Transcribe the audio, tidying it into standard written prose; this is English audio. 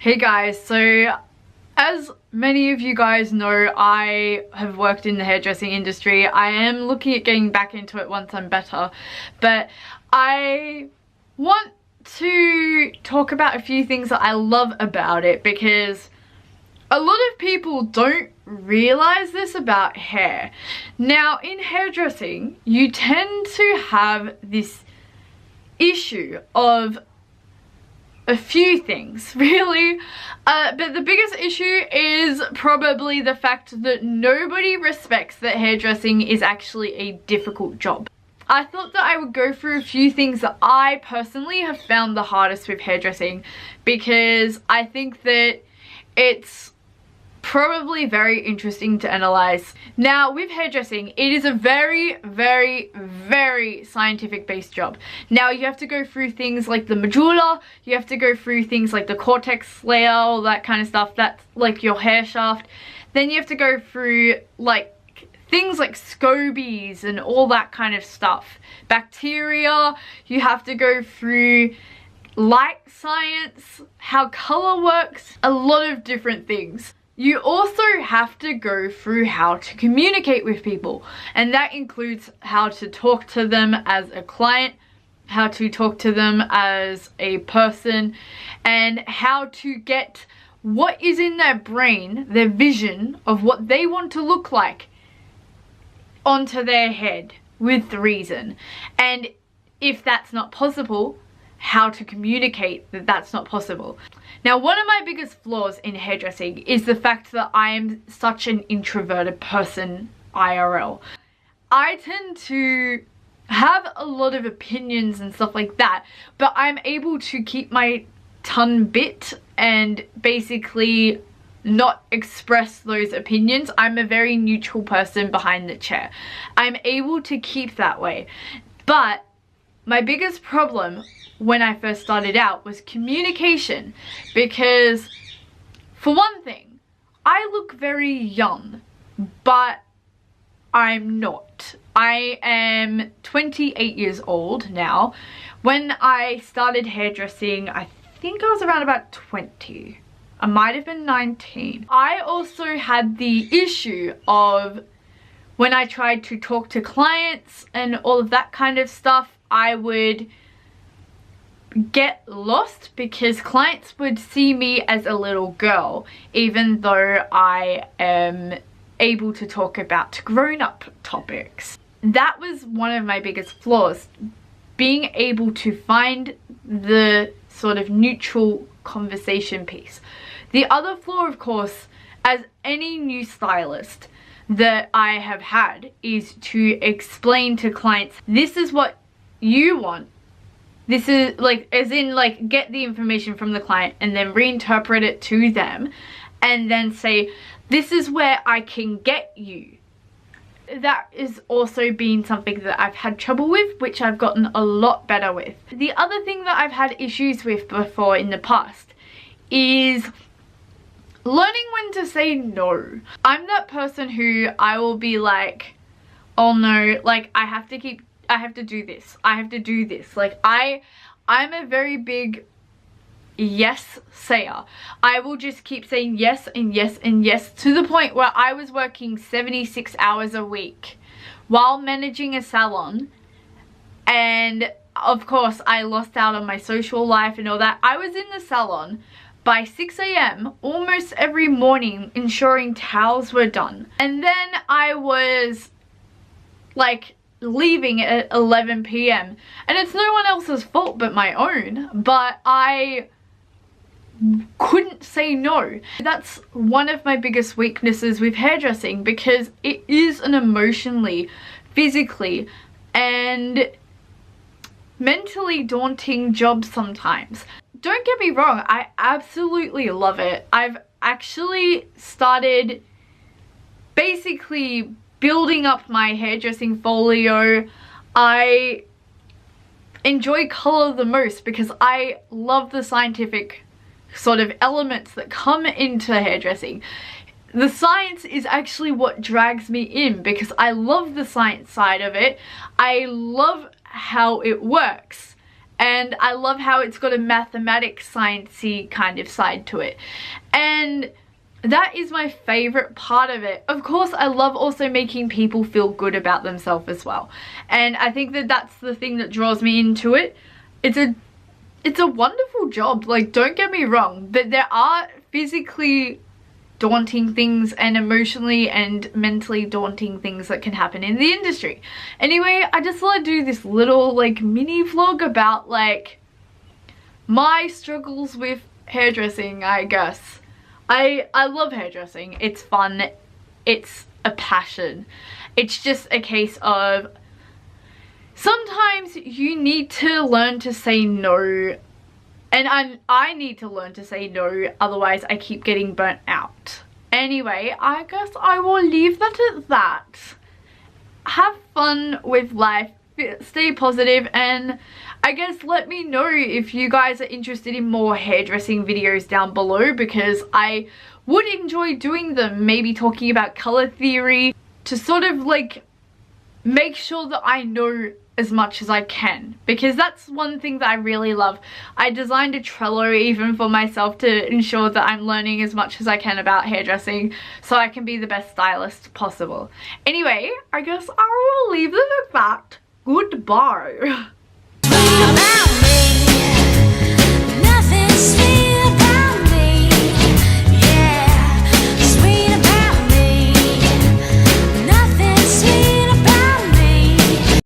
Hey guys, so as many of you guys know, I have worked in the hairdressing industry. I am looking at getting back into it once I'm better, but I want to talk about a few things that I love about it because a lot of people don't realize this about hair. Now, in hairdressing, you tend to have this issue of a few things, really, but the biggest issue is probably the fact that nobody respects that hairdressing is actually a difficult job. I thought that I would go through a few things that I personally have found the hardest with hairdressing, because I think that it's probably very interesting to analyze. Now, with hairdressing, it is a very, very, very scientific based job. Now, you have to go through things like the medulla, you have to go through things like the cortex layer, all that kind of stuff. That's like your hair shaft. Then you have to go through like things like scobies and all that kind of stuff. Bacteria, you have to go through light science, how color works, a lot of different things. You also have to go through how to communicate with people, and that includes how to talk to them as a client, how to talk to them as a person, and how to get what is in their brain, their vision of what they want to look like, onto their head with reason. And if that's not possible, how to communicate that that's not possible. Now, one of my biggest flaws in hairdressing is the fact that I am such an introverted person IRL. I tend to have a lot of opinions and stuff like that, but I'm able to keep my tongue bit and basically not express those opinions. I'm a very neutral person behind the chair. I'm able to keep that way. But my biggest problem when I first started out was communication, because for one thing, I look very young, but I'm not. I am 28 years old now. When I started hairdressing, I think I was around about 20. I might have been 19. I also had the issue of when I tried to talk to clients and all of that kind of stuff, I would get lost because clients would see me as a little girl, even though I am able to talk about grown-up topics. That was one of my biggest flaws, being able to find the sort of neutral conversation piece. The other flaw, of course, as any new stylist that I have had, is to explain to clients, this is what you want. This is like, as in like, get the information from the client and then reinterpret it to them and then say, this is where I can get you. That is also been something that I've had trouble with, which I've gotten a lot better with. The other thing that I've had issues with before in the past is learning when to say no. I'm that person who I will be like, oh no, like I have to do this, I have to do this. Like I'm a very big yes sayer. I will just keep saying yes and yes and yes, to the point where I was working 76 hours a week while managing a salon, and of course I lost out on my social life and all that. I was in the salon by 6 AM almost every morning ensuring towels were done, and then I was like leaving at 11 PM, and it's no one else's fault but my own, but I couldn't say no. That's one of my biggest weaknesses with hairdressing, because it is an emotionally, physically and mentally daunting job sometimes. Don't get me wrong, I absolutely love it. I've actually started basically building up my hairdressing folio. I enjoy color the most because I love the scientific sort of elements that come into hairdressing. The science is actually what drags me in, because I love the science side of it. I love how it works, and I love how it's got a mathematics, sciencey kind of side to it, and that is my favorite part of it. Of course, I love also making people feel good about themselves as well, and I think that that's the thing that draws me into it. It's a wonderful job, like, don't get me wrong, but there are physically daunting things and emotionally and mentally daunting things that can happen in the industry. Anyway, I just want to do this little like mini vlog about like my struggles with hairdressing, I guess. I love hairdressing. It's fun. It's a passion. It's just a case of sometimes you need to learn to say no. And I need to learn to say no, otherwise I keep getting burnt out. Anyway, I guess I will leave that at that. Have fun with life, stay positive, and I guess let me know if you guys are interested in more hairdressing videos down below, because I would enjoy doing them, maybe talking about color theory, to sort of like make sure that I know as much as I can, because that's one thing that I really love. I designed a Trello even for myself to ensure that I'm learning as much as I can about hairdressing so I can be the best stylist possible. Anyway, I guess I will leave it at that. Goodbye.